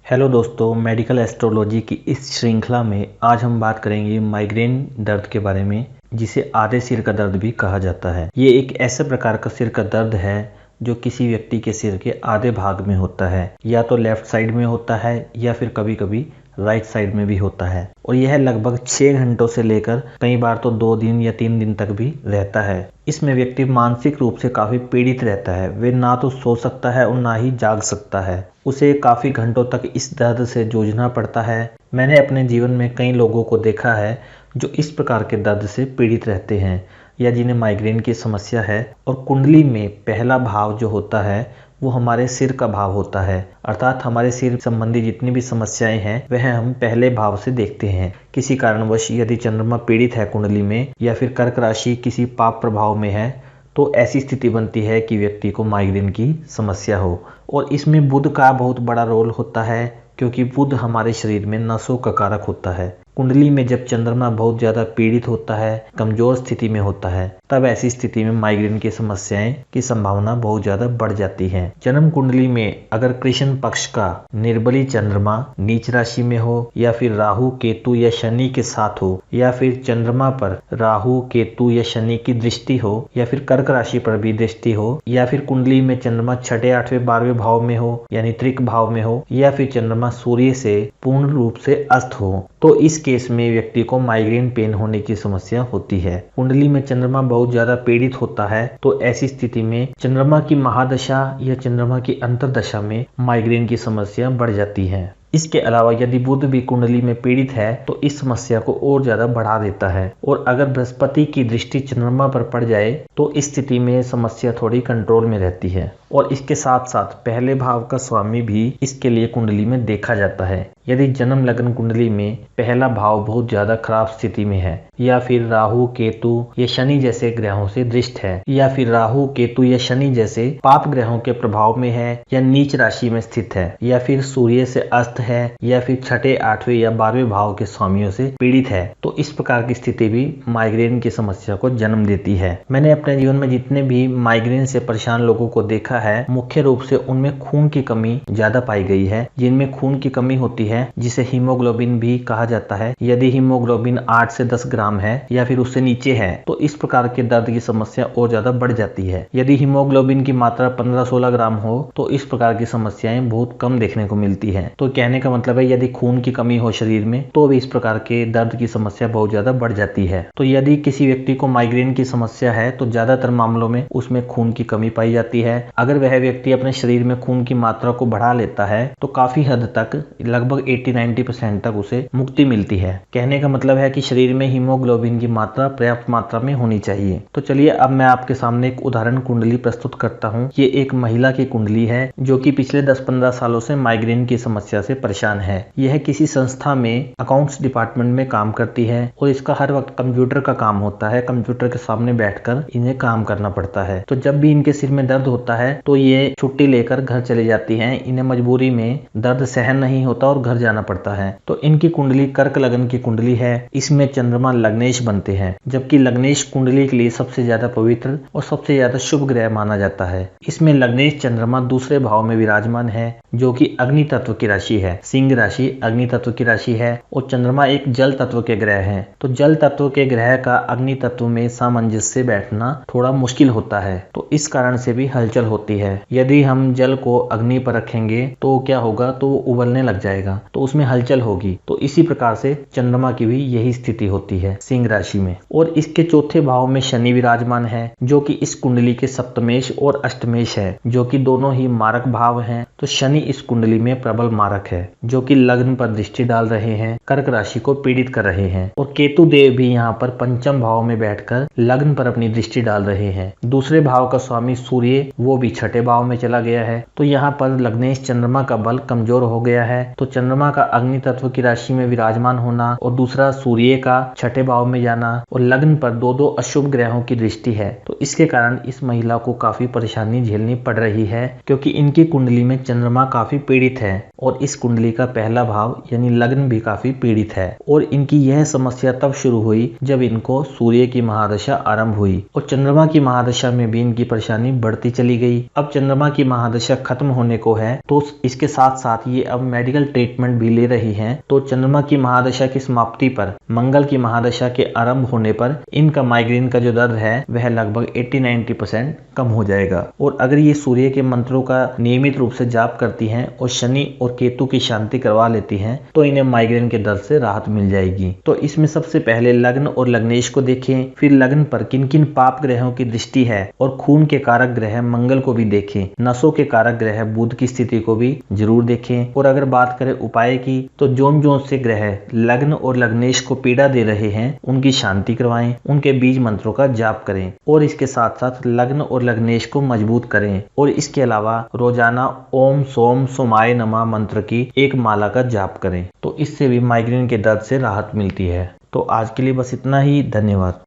Hello दोस्तों, medical astrology की इस श्रृंखला में आज हम बात करेंगे माइग्रेन दर्द के बारे में, जिसे आधे सिर का दर्द भी कहा जाता है। ये एक ऐसे प्रकार का सिर का दर्द है जो किसी व्यक्ति के सिर के आधे भाग में होता है, या तो लेफ्ट साइड में होता है या फिर कभी कभी राइट साइड में भी होता है। और यह लगभग 6 घंटों से लेकर कई बार तो 2 दिन या 3 दिन तक भी रहता है। इसमें व्यक्ति मानसिक रूप से काफ़ी पीड़ित रहता है। वे ना तो सो सकता है और ना ही जाग सकता है। उसे काफ़ी घंटों तक इस दर्द से जूझना पड़ता है। मैंने अपने जीवन में कई लोगों को देखा है जो इस प्रकार के दर्द से पीड़ित रहते हैं या जिन्हें माइग्रेन की समस्या है। और कुंडली में पहला भाव जो होता है वो हमारे सिर का भाव होता है, अर्थात हमारे सिर संबंधी जितनी भी समस्याएं हैं वह हम पहले भाव से देखते हैं। किसी कारणवश यदि चंद्रमा पीड़ित है कुंडली में, या फिर कर्क राशि किसी पाप प्रभाव में है, तो ऐसी स्थिति बनती है कि व्यक्ति को माइग्रेन की समस्या हो। और इसमें बुध का बहुत बड़ा रोल होता है, क्योंकि बुध हमारे शरीर में नसों का कारक होता है। कुंडली में जब चंद्रमा बहुत ज़्यादा पीड़ित होता है, कमज़ोर स्थिति में होता है, तब ऐसी स्थिति में माइग्रेन की समस्याएं की संभावना बहुत ज़्यादा बढ़ जाती है। जन्म कुंडली में अगर कृष्ण पक्ष का निर्बली चंद्रमा नीच राशि में हो, या फिर राहु केतु या शनि के साथ हो, या फिर चंद्रमा पर राहु केतु या शनि की दृष्टि हो, या फिर कर्क राशि पर भी दृष्टि हो, या फिर कुंडली में चंद्रमा 6, 8, 12वें भाव में हो यानी त्रिक भाव में हो, या फिर चंद्रमा सूर्य से पूर्ण रूप से अस्त हो, तो इस केस में व्यक्ति को माइग्रेन पेन होने की समस्या होती है। कुंडली में चंद्रमा बहुत ज्यादा पीड़ित होता है, तो ऐसी स्थिति में चंद्रमा की महादशा या चंद्रमा की अंतर्दशा में माइग्रेन की समस्या बढ़ जाती है। इसके अलावा यदि बुध भी कुंडली में पीड़ित है तो इस समस्या को और ज्यादा बढ़ा देता है। और अगर बृहस्पति की दृष्टि चंद्रमा पर पड़ जाए तो इस स्थिति में समस्या थोड़ी कंट्रोल में रहती है। और इसके साथ साथ पहले भाव का स्वामी भी इसके लिए कुंडली में देखा जाता है। यदि जन्म लग्न कुंडली में पहला भाव बहुत ज्यादा खराब स्थिति में है, या फिर राहु केतु या शनि जैसे ग्रहों से दृष्ट है, या फिर राहु केतु या शनि जैसे पाप ग्रहों के प्रभाव में है, या नीच राशि में स्थित है, या फिर सूर्य से अस्त है, या फिर 6, 8वें या 12वें भाव के स्वामियों से पीड़ित है, तो इस प्रकार की स्थिति भी माइग्रेन की समस्या को जन्म देती है। मैंने अपने जीवन में जितने भी माइग्रेन से परेशान लोगों को देखा है, मुख्य रूप से उनमें खून की कमी ज्यादा पाई गई है। जिनमें खून की कमी होती है जिसे हीमोग्लोबिन भी कहा जाता है, यदि हीमोग्लोबिन 8 से 10 ग्राम है या फिर उससे नीचे है तो इस प्रकार के दर्द की समस्या और ज्यादा बढ़ जाती है। यदि हीमोग्लोबिन की मात्रा 15-16 ग्राम हो तो इस प्रकार की समस्याएं बहुत कम देखने को मिलती है। तो कहने का मतलब है यदि खून की कमी हो शरीर में तो भी इस प्रकार के दर्द की समस्या बहुत ज्यादा बढ़ जाती है। तो यदि किसी व्यक्ति को माइग्रेन की समस्या है तो ज्यादातर मामलों में उसमें खून की कमी पाई जाती है। अगर वह व्यक्ति अपने शरीर में खून की मात्रा को बढ़ा लेता है तो काफी हद तक लगभग 80-90% तक उसे मुक्ति मिलती है। कहने का मतलब है कि शरीर में हीमोग्लोबिन की मात्रा पर्याप्त मात्रा में होनी चाहिए। तो चलिए अब मैं आपके सामने एक उदाहरण कुंडली प्रस्तुत करता हूँ। ये एक महिला की कुंडली है जो कि पिछले 10-15 सालों से माइग्रेन की समस्या से परेशान है। यह किसी संस्था में अकाउंट्स डिपार्टमेंट में काम करती है और इसका हर वक्त कंप्यूटर का काम होता है। कंप्यूटर के सामने बैठकर इन्हें काम करना पड़ता है। तो जब भी इनके सिर में दर्द होता है तो ये छुट्टी लेकर घर चले जाती हैं। इन्हें मजबूरी में दर्द सहन नहीं होता और घर जाना पड़ता है। तो इनकी कुंडली कर्क लग्न की कुंडली है। इसमें चंद्रमा लग्नेश बनते हैं, जबकि लग्नेश कुंडली के लिए सबसे ज्यादा पवित्र और सबसे ज्यादा शुभ ग्रह माना जाता है। इसमें लग्नेश चंद्रमा दूसरे भाव में विराजमान है जो कि अग्नि तत्व की राशि है। सिंह राशि अग्नि तत्व की राशि है और चंद्रमा एक जल तत्व के ग्रह है। तो जल तत्व के ग्रह का अग्नि तत्व में सामंजस्य से बैठना थोड़ा मुश्किल होता है, तो इस कारण से भी हलचल होती है। यदि हम जल को अग्नि पर रखेंगे तो क्या होगा, तो उबलने लग जाएगा, तो उसमें हलचल होगी। तो इसी प्रकार से चंद्रमा की भी यही स्थिति होती है सिंह राशि में। और इसके चौथे भाव में शनि विराजमान है जो कि इस कुंडली के सप्तमेश और अष्टमेश है, जो कि दोनों ही मारक भाव हैं। तो शनि इस कुंडली में प्रबल मारक है जो कि लग्न पर दृष्टि डाल रहे हैं, कर्क राशि को पीड़ित कर रहे हैं। और केतु देव भी यहाँ पर पंचम भाव में बैठकर लग्न पर अपनी दृष्टि डाल रहे हैं। दूसरे भाव का स्वामी सूर्य वो भी 6ठे भाव में चला गया है। तो यहाँ पर लग्नेश चंद्रमा का बल कमजोर हो गया है। तो चंद्रमा का अग्नि तत्व की राशि में विराजमान होना और दूसरा सूर्य का 6ठे भाव में जाना और लग्न पर दो अशुभ ग्रहों की दृष्टि है, तो इसके कारण इस महिला को काफी परेशानी झेलनी पड़ रही है, क्योंकि इनकी कुंडली में चंद्रमा काफी पीड़ित है और इस कुंडली का पहला भाव यानी लग्न भी काफी पीड़ित है। और इनकी यह समस्या तब शुरू हुई जब इनको सूर्य की महादशा आरंभ हुई और चंद्रमा की महादशा में भी इनकी परेशानी बढ़ती चली गई। अब चंद्रमा की महादशा खत्म होने को है तो इसके साथ साथ ये अब मेडिकल ट्रीटमेंट भी ले रही हैं। तो चंद्रमा की महादशा की समाप्ति पर मंगल की महादशा के आरंभ होने पर इनका माइग्रेन का जो दर्द है वह लगभग 80-90% कम हो जाएगा। और अगर ये सूर्य के मंत्रों का नियमित रूप से जाप करती हैं और शनि और केतु की शांति करवा लेती हैं तो इन्हें माइग्रेन के दर्द से राहत मिल जाएगी। तो इसमें सबसे पहले लग्न और लग्नेश को देखें, फिर लग्न पर किन किन पाप ग्रहों की दृष्टि है और खून के कारक ग्रह मंगल को भी देखें, नसों के कारक ग्रह बुध की स्थिति को भी जरूर देखें। और अगर बात करें उपाय की तो जोन जोन से ग्रह लग्न और लग्नेश को पीड़ा दे रहे हैं उनकी शांति करवाएं, उनके बीज मंत्रों का जाप करें और इसके साथ साथ लग्न और लग्नेश को मजबूत करें। और इसके अलावा रोजाना ओम सोम सोमाय नमः मंत्र की एक माला का जाप करें तो इससे भी माइग्रेन के दर्द से राहत मिलती है। तो आज के लिए बस इतना ही। धन्यवाद।